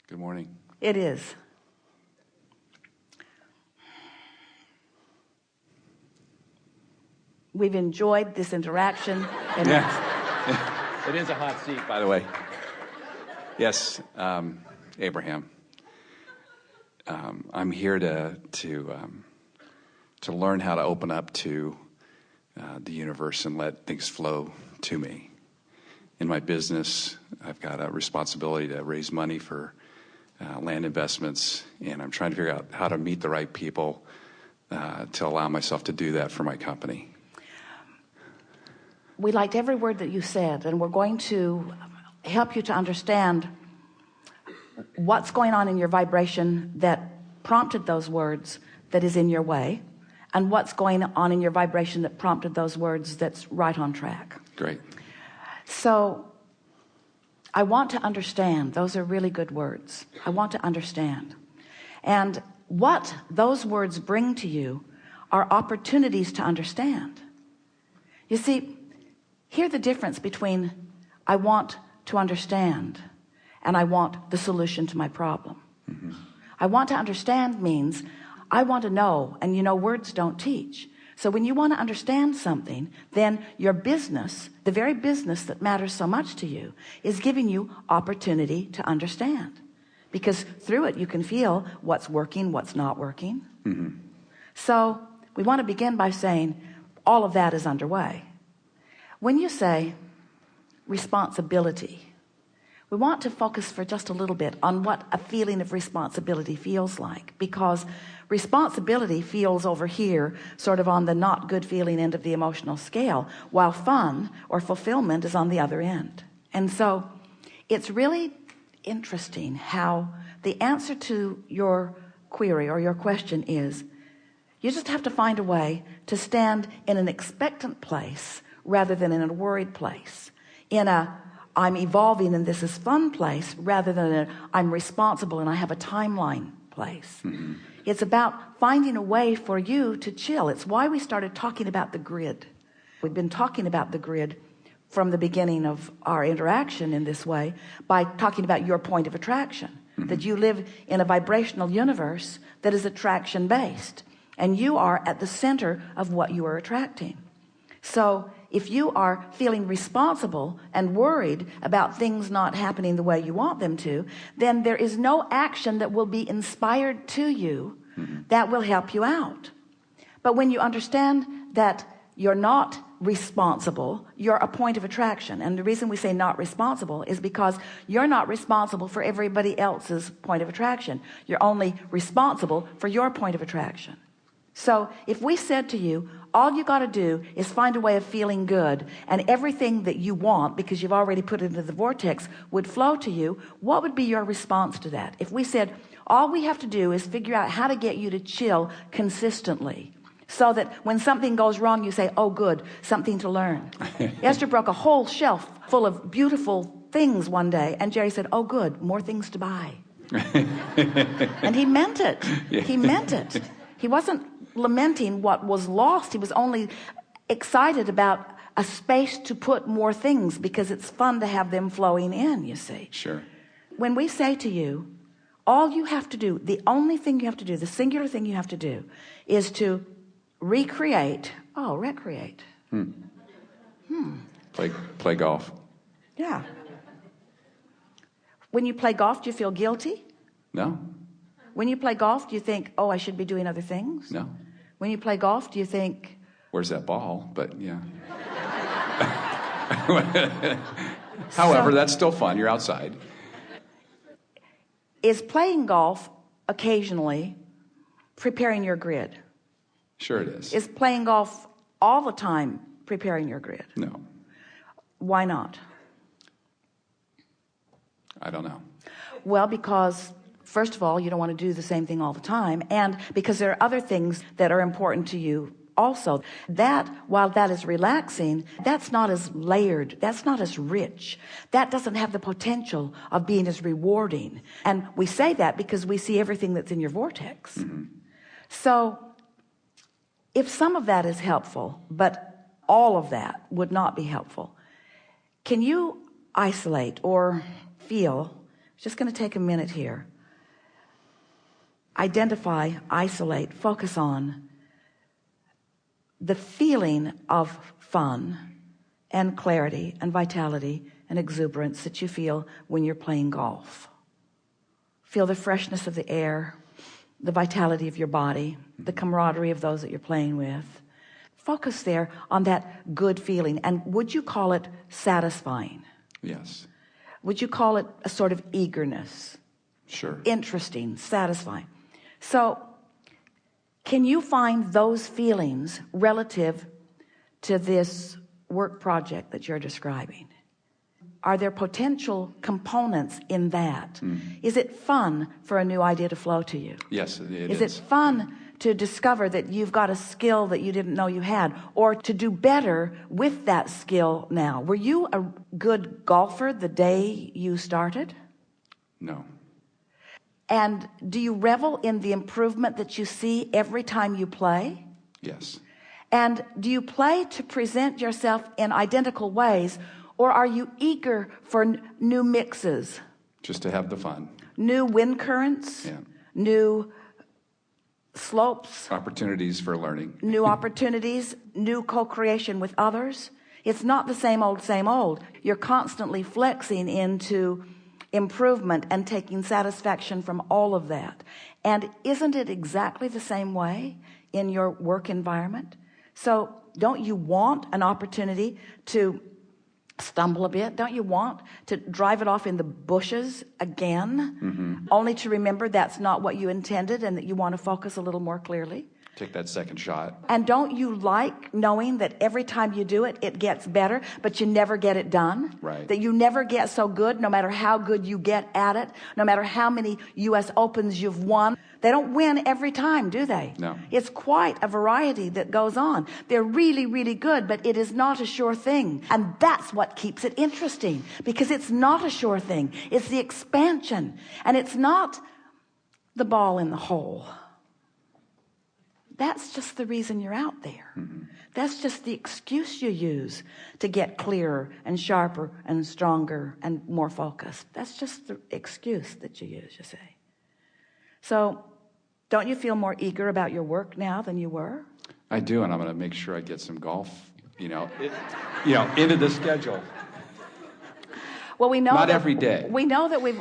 Good morning. It is. We've enjoyed this interaction. And It is a hot seat, by the way. Yes, Abraham. I'm here to learn how to open up to the universe and let things flow to me. In my business, I've got a responsibility to raise money for land investments, and I'm trying to figure out how to meet the right people to allow myself to do that for my company. we liked every word that you said, and we're going to help you to understand what's going on in your vibration that prompted those words that is in your way, and what's going on in your vibration that prompted those words that's right on track. Great. So I want to understand. Those are really good words. I want to understand. And what those words bring to you are opportunities to understand. You see, hear the difference between I want to understand and I want the solution to my problem. Mm-hmm. I want to understand means I want to know, and you know, words don't teach. So when you want to understand something, then your business, the very business that matters so much to you, is giving you opportunity to understand, because through it you can feel what's working, what's not working. Mm-hmm. So we want to begin by saying all of that is underway. When you say responsibility, we want to focus for just a little bit on what a feeling of responsibility feels like, because responsibility feels over here sort of on the not good feeling end of the emotional scale, while fun or fulfillment is on the other end. And so it's really interesting how the answer to your query or your question is you just have to find a way to stand in an expectant place rather than in a worried place, in a I'm evolving and this is fun place rather than a I'm responsible and I have a timeline place. Mm-hmm. It's about finding a way for you to chill. It's why we started talking about the grid. We've been talking about the grid from the beginning of our interaction in this way by talking about your point of attraction, mm-hmm. that you live in a vibrational universe that is attraction based, and you are at the center of what you are attracting. So if you are feeling responsible and worried about things not happening the way you want them to, then there is no action that will be inspired to you mm-hmm. that will help you out. But when you understand that you're not responsible, you're a point of attraction. And the reason we say not responsible is because you're not responsible for everybody else's point of attraction. You're only responsible for your point of attraction. So if we said to you, all you got to do is find a way of feeling good, and everything that you want, because you've already put it into the vortex, would flow to you, what would be your response to that? If we said, all we have to do is figure out how to get you to chill consistently, so that when something goes wrong, you say, oh, good, something to learn. Esther broke a whole shelf full of beautiful things one day, and Jerry said, oh, good, more things to buy. And he meant it. Yeah. He meant it. He wasn't lamenting what was lost. He was only excited about a space to put more things, because it's fun to have them flowing in, you see. Sure. When we say to you, all you have to do, the only thing you have to do, the singular thing you have to do, is to recreate. Recreate. Play golf. Yeah. When you play golf, do you feel guilty? No. When you play golf, do you think, oh, I should be doing other things? No. When you play golf, do you think, Where's that ball? But yeah. However, that's still fun. You're outside. is playing golf occasionally preparing your grid? Sure it is. Is playing golf all the time preparing your grid? No. Why not? I don't know. Well, because first of all, you don't want to do the same thing all the time, and because there are other things that are important to you also. That, while that is relaxing, that's not as layered, that's not as rich, that doesn't have the potential of being as rewarding. And we say that because we see everything that's in your vortex. Mm-hmm. So if some of that is helpful, but all of that would not be helpful, can you isolate or feel Just going to take a minute here. Identify, isolate, focus on the feeling of fun and clarity and vitality and exuberance that you feel when you're playing golf. Feel the freshness of the air, the vitality of your body, the camaraderie of those that you're playing with. Focus there on that good feeling. And would you call it satisfying? Yes. Would you call it a sort of eagerness? Sure. Interesting, satisfying. So can you find those feelings relative to this work project that you're describing? Are there potential components in that? Is it fun for a new idea to flow to you? Yes, it is. Is it fun to discover that you've got a skill that you didn't know you had, or to do better with that skill now? Were you a good golfer the day you started? No. And do you revel in the improvement that you see every time you play? Yes. And do you play to present yourself in identical ways, or are you eager for new mixes? Just to have the fun. New wind currents? Yeah. New slopes? Opportunities for learning. New opportunities? New co-creation with others? It's not the same old, same old. You're constantly flexing into improvement and taking satisfaction from all of that. And isn't it exactly the same way in your work environment? So don't you want an opportunity to stumble a bit? Don't you want to drive it off in the bushes again, only to remember that's not what you intended and that you want to focus a little more clearly? Take that second shot. And don't you like knowing that every time you do it, it gets better, but you never get it done? Right. That you never get so good, no matter how good you get at it, no matter how many U.S. Opens you've won. They don't win every time, do they? No. It's quite a variety that goes on. They're really, really good, but it is not a sure thing. And that's what keeps it interesting, because it's not a sure thing. It's the expansion, and it's not the ball in the hole. That's just the reason you're out there. That's just the excuse you use to get clearer and sharper and stronger and more focused. That's just the excuse that you use, you see. So don't you feel more eager about your work now than you were? I do, and I'm going to make sure I get some golf, into the schedule. Well, we know Not that, every day. We know that we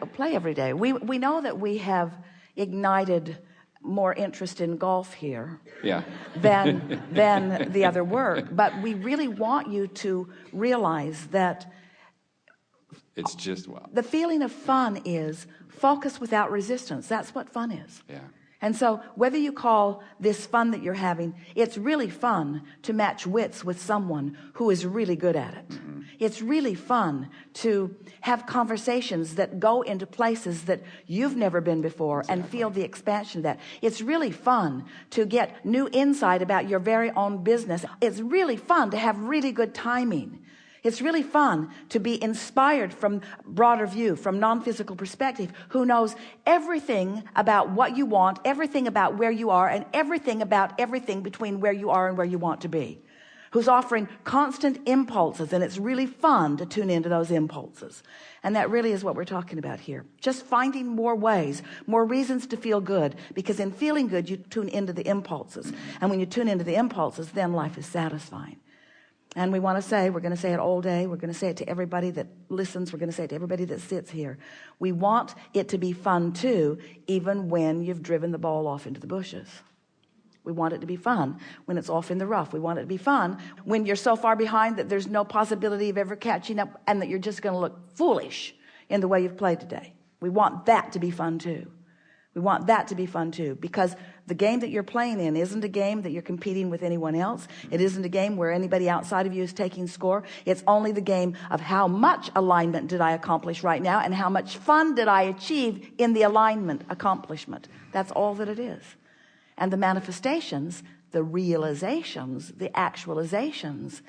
play every day. We know that we have ignited more interest in golf here than the other work, but we really want you to realize that it's just the feeling of fun is focus without resistance. That's what fun is. Yeah. And so whether you call this fun that you're having, it's really fun to match wits with someone who is really good at it. It's really fun to have conversations that go into places that you've never been before and feel the expansion of that. It's really fun to get new insight about your very own business. It's really fun to have really good timing. It's really fun to be inspired from broader view, from non-physical perspective, who knows everything about what you want, everything about where you are, and everything about everything between where you are and where you want to be, who's offering constant impulses, and it's really fun to tune into those impulses. And that really is what we're talking about here. Just finding more ways, more reasons to feel good, because in feeling good, you tune into the impulses. And when you tune into the impulses, then life is satisfying. And we want to say, we're going to say it all day. We're going to say it to everybody that listens. We're going to say it to everybody that sits here. We want it to be fun too, even when you've driven the ball off into the bushes. We want it to be fun when it's off in the rough. We want it to be fun when you're so far behind that there's no possibility of ever catching up, and that you're just going to look foolish in the way you've played today. We want that to be fun too. We want that to be fun too, because the game that you're playing in isn't a game that you're competing with anyone else. It isn't a game where anybody outside of you is taking score. It's only the game of how much alignment did I accomplish right now, and how much fun did I achieve in the alignment accomplishment. That's all that it is. And the manifestations, the realizations, the actualizations,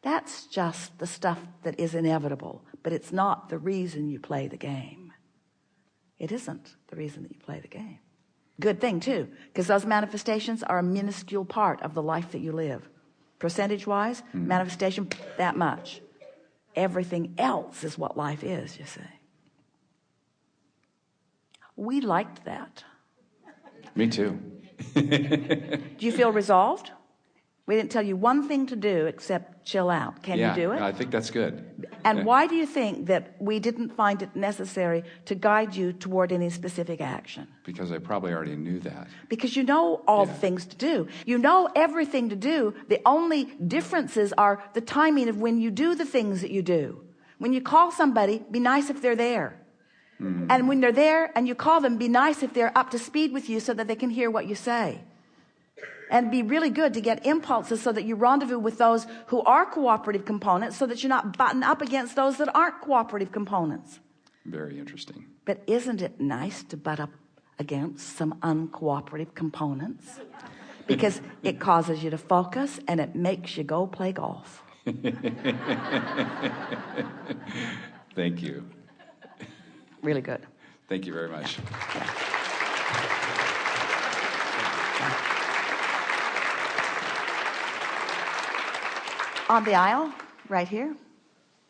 that's just the stuff that is inevitable, but it's not the reason you play the game. It isn't the reason that you play the game. Good thing too, because those manifestations are a minuscule part of the life that you live. Percentage-wise, manifestation, that much. Everything else is what life is, you see. We liked that. Me too. Do you feel resolved? We didn't tell you one thing to do except chill out. Can you do it? I think that's good. And why do you think that we didn't find it necessary to guide you toward any specific action? Because I probably already knew that. Because you know all the things to do. You know everything to do. The only differences are the timing of when you do the things that you do. When you call somebody, be nice if they're there. And when they're there and you call them, be nice if they're up to speed with you so that they can hear what you say. And be really good to get impulses so that you rendezvous with those who are cooperative components so that you're not buttoned up against those that aren't cooperative components. Very interesting. But isn't it nice to butt up against some uncooperative components? Because it causes you to focus and it makes you go play golf. Thank you. Really good. Thank you very much. Yeah. On the aisle, right here.